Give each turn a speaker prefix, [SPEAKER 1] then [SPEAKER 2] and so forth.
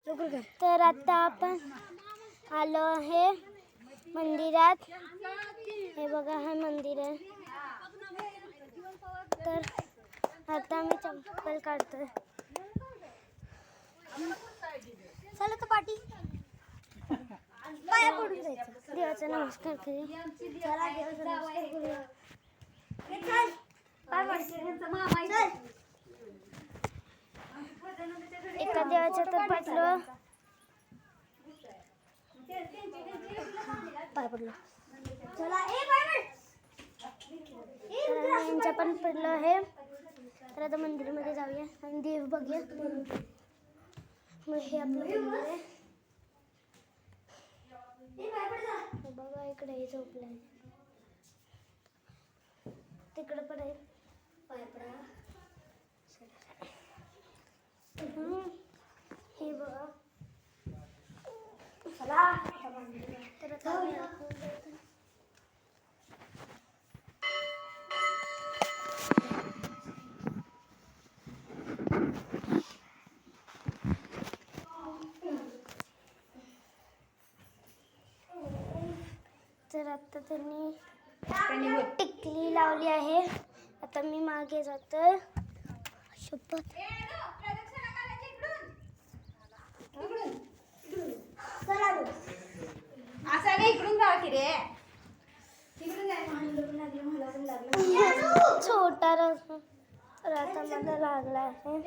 [SPEAKER 1] तर आता आपण आलो आहे मंदिरात. हे बघा, हा मंदिर आहे. तर आता मी चप्पल काढतोय. चला तर पाठी पाया पडून जायचं. देवाचा नमस्कार करूया. चला देवाचा नमस्कार करूया. एका देवाच्या तर पडलो, पाय पडलो. चला यांच्या पण पडलं आहे. तर आता मंदिरामध्ये जाऊया आणि देव बघूया. मग हे आपलं मंदिर आहे. बघा इकडे हे झोपलंय, तिकडे पण आहे. पाय पडा. हे बघा. चला तर आता त्यांनी टिकली लावली आहे. आता मी मागे जातोय. शपथ छोटा रस्ता मला लागला आहे.